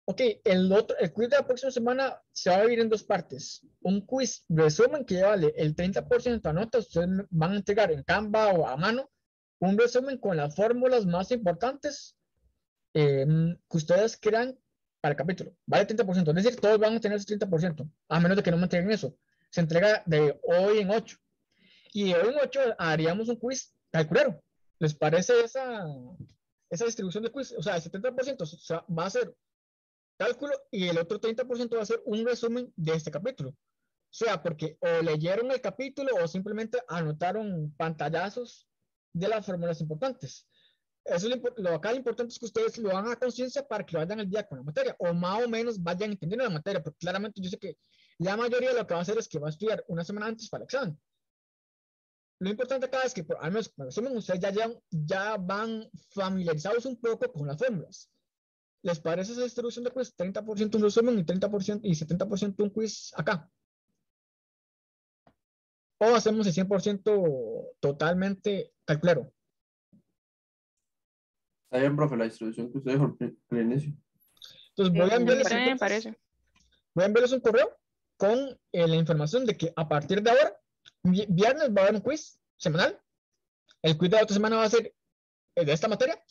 Ok, el quiz de la próxima semana se va a dividir en dos partes. Un quiz resumen que vale el 30% a nota. Ustedes van a entregar en Canva o a mano un resumen con las fórmulas más importantes que ustedes crean para el capítulo. Vale 30%. Es decir, todos van a tener ese 30%, a menos de que no me entreguen eso. Se entrega de hoy en 8. Y de hoy en 8 haríamos un quiz calculero. ¿Les parece esa distribución de quiz? O sea, el 70% va a ser cálculo y el otro 30% va a ser un resumen de este capítulo. O sea, porque o leyeron el capítulo o simplemente anotaron pantallazos de las fórmulas importantes. Eso es lo acá lo importante es que ustedes lo hagan a conciencia para que vayan al día con la materia o más o menos vayan entendiendo la materia, porque claramente yo sé que la mayoría de lo que va a hacer es que va a estudiar una semana antes para el examen. Lo importante acá es que, al menos, por resumen, ustedes ya van familiarizados un poco con las fórmulas. ¿Les parece esa distribución de quiz? 30% un resumen y 30% y 70% un quiz acá. O hacemos el 100% totalmente calculero. Está bien, profe, la distribución que usted dijo al inicio. Entonces voy a enviarles Me parece. voy a enviarles un correo con la información de que a partir de ahora, viernes va a haber un quiz semanal. El quiz de la otra semana va a ser de esta materia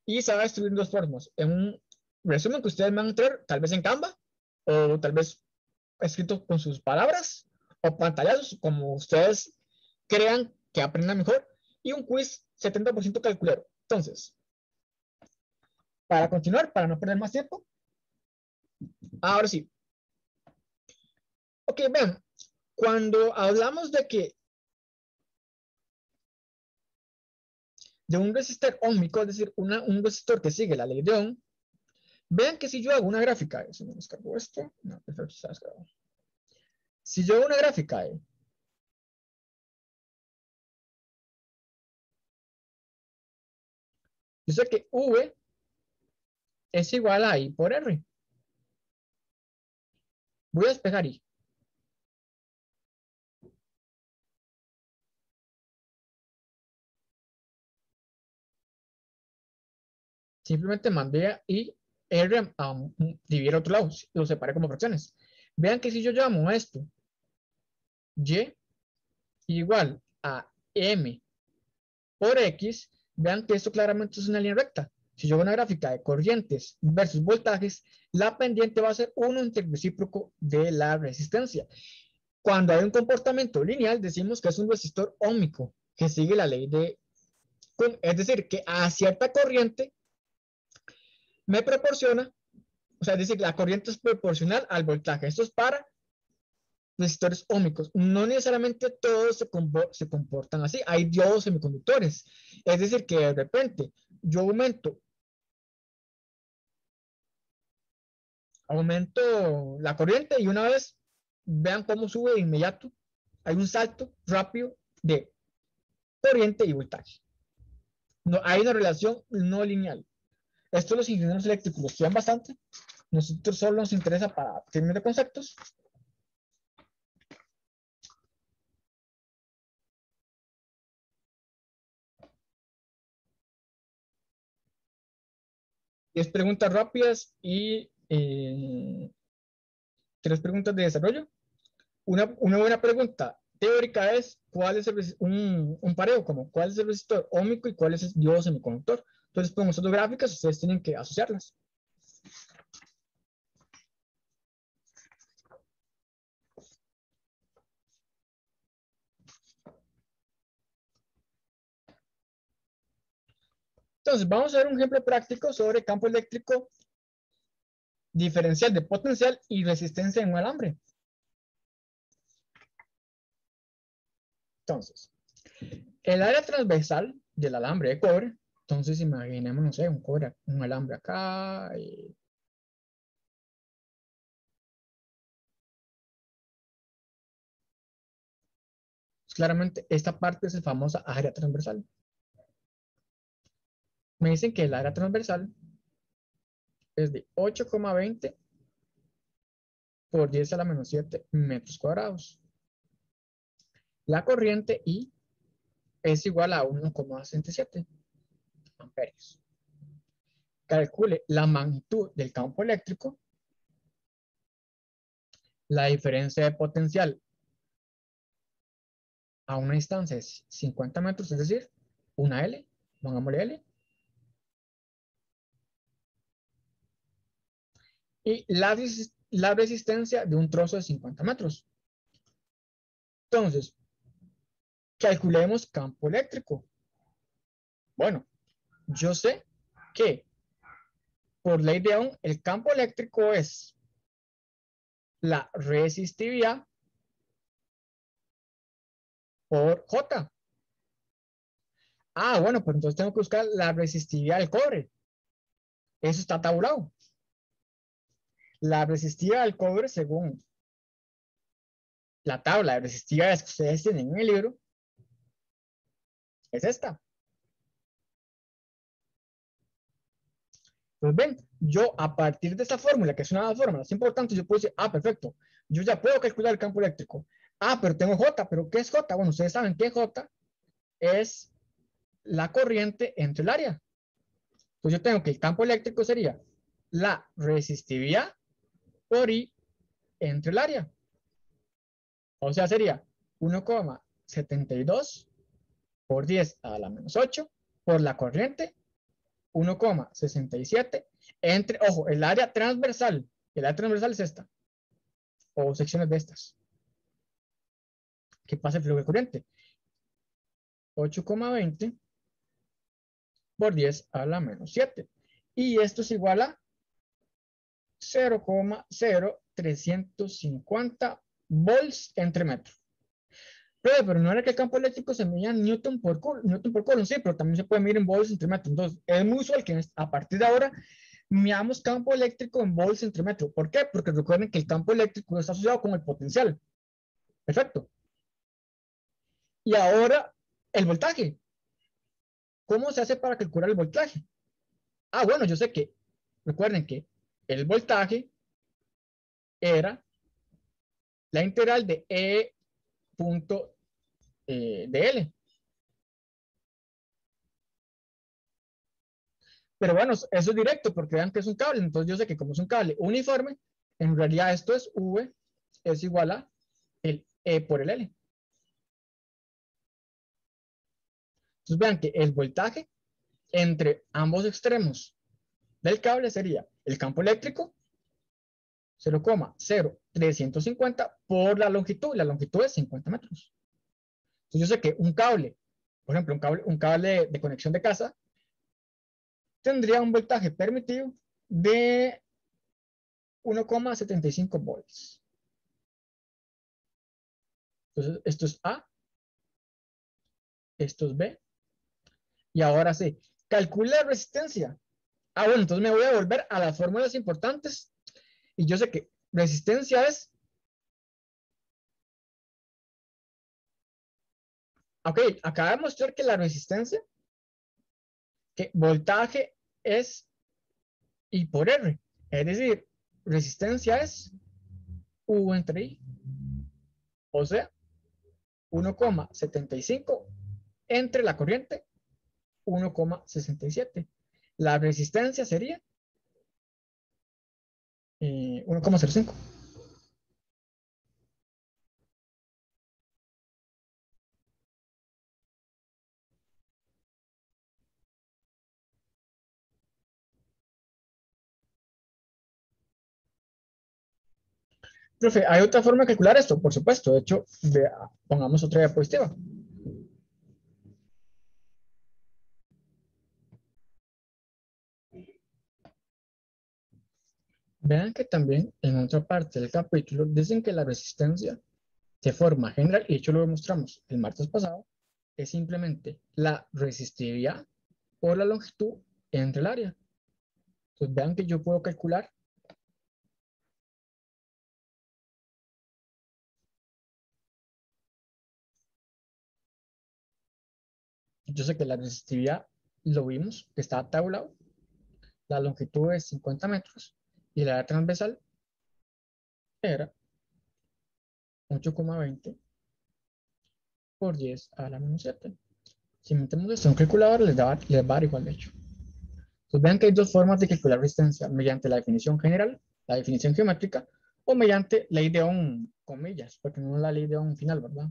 y se va a distribuir en dos formas. En un resumen que ustedes van a entrar, tal vez en Canva o tal vez escrito con sus palabras o pantallazos, como ustedes crean que aprendan mejor, y un quiz 70% calculero. Entonces, para continuar, para no perder más tiempo, ahora sí. Ok, vean, cuando hablamos de un resistor óhmico, es decir, un resistor que sigue la ley de Ohm, vean que si yo hago una gráfica, si me descargo esto, no, perfecto, está descargado. Si yo hago una gráfica, yo sé que V es igual a I por R. Voy a despejar I. Simplemente mandé I, R a dividir a otro lado. Lo separé como fracciones. Vean que si yo llamo a esto Y igual a M por X, vean que esto claramente es una línea recta. Si yo hago una gráfica de corrientes versus voltajes, la pendiente va a ser 1 entre el recíproco de la resistencia. Cuando hay un comportamiento lineal, decimos que es un resistor óhmico que sigue la ley de Coulomb. Es decir, que a cierta corriente me proporciona, o sea, es decir, la corriente es proporcional al voltaje. Esto es para resistores óhmicos. No necesariamente todos se comportan así. Hay diodos semiconductores. Es decir, que de repente yo aumento la corriente y una vez vean cómo sube de inmediato. Hay un salto rápido de corriente y voltaje. No, hay una relación no lineal. Esto los ingenieros eléctricos lo estudian bastante. Nosotros solo nos interesa para términos de conceptos. Y es preguntas rápidas y 3 preguntas de desarrollo. Una buena pregunta teórica es cuál es un pareo, como cuál es el resistor óhmico y cuál es el diodo semiconductor. Entonces, con estas dos gráficas, ustedes tienen que asociarlas. Entonces, vamos a ver un ejemplo práctico sobre campo eléctrico diferencial de potencial y resistencia en un alambre. Entonces, el área transversal del alambre de cobre, entonces imaginemos, no sé, un alambre acá. Claramente, esta parte es la famosa área transversal. Me dicen que el área transversal es de 8,20 por 10 a la menos 7 metros cuadrados. La corriente I es igual a 1,67 amperios. calcule la magnitud del campo eléctrico, la diferencia de potencial a una distancia de 50 metros, es decir, una L, pongámosle L, y la resistencia de un trozo de 50 metros. Entonces, calculemos campo eléctrico. Bueno, yo sé que por ley de Ohm, el campo eléctrico es la resistividad por J. Ah, bueno, pues entonces tengo que buscar la resistividad del cobre. Eso está tabulado. La resistividad del cobre, según la tabla de resistividades que ustedes tienen en el libro, es esta. Pues ven, yo a partir de esta fórmula, que es una fórmula, es importante, yo puedo decir, ah, perfecto, yo ya puedo calcular el campo eléctrico. Ah, pero tengo J, pero ¿qué es J? Bueno, ustedes saben que J es la corriente entre el área. Entonces yo tengo que el campo eléctrico sería la resistividad por I entre el área. O sea, sería 1,72 por 10 a la menos 8 por la corriente 1,67 entre, ojo, el área transversal. El área transversal es esta, o secciones de estas. ¿Qué pasa el flujo de corriente? 8,20 por 10 a la menos 7. Y esto es igual a 0,0350 volts entre metro. Pero no era que el campo eléctrico se medía Newton por Coulomb, sí, pero también se puede medir en volts entre metro. Entonces, es muy usual que a partir de ahora midamos campo eléctrico en volts entre metro. ¿Por qué? Porque recuerden que el campo eléctrico está asociado con el potencial. Perfecto. Y ahora, el voltaje. ¿Cómo se hace para calcular el voltaje? Ah, bueno, yo sé que, recuerden que el voltaje era la integral de E punto de L. Pero bueno, eso es directo porque vean que es un cable. Entonces yo sé que como es un cable uniforme, en realidad esto es V es igual a el E por el L. Entonces vean que el voltaje entre ambos extremos del cable sería el campo eléctrico 0,0350 por la longitud. La longitud es 50 metros. Entonces yo sé que un cable, por ejemplo, un cable de conexión de casa, tendría un voltaje permitido de 1,75 volts. Entonces, esto es A, esto es B. Y ahora sí, calcule la resistencia. Ah, bueno, entonces me voy a volver a las fórmulas importantes. Y yo sé que resistencia es... Ok, acaba de mostrar que la resistencia, que voltaje es I por R. Es decir, resistencia es U entre I. O sea, 1,75 entre la corriente 1,67. La resistencia sería 1,05. Profe, ¿hay otra forma de calcular esto? Por supuesto. De hecho, pongamos otra diapositiva. Vean que también en otra parte del capítulo dicen que la resistencia de forma general, y de hecho lo demostramos el martes pasado, es simplemente la resistividad por la longitud entre el área. Entonces vean que yo puedo calcular yo sé que la resistividad lo vimos, que está tabulado, la longitud es 50 metros y la área transversal era 8,20 por 10 a la menos 7. Si metemos esto en un calculador, les va a dar igual de hecho. Entonces vean que hay dos formas de calcular resistencia, mediante la definición general, la definición geométrica, o mediante ley de Ohm, comillas, porque no es la ley de Ohm final, ¿verdad?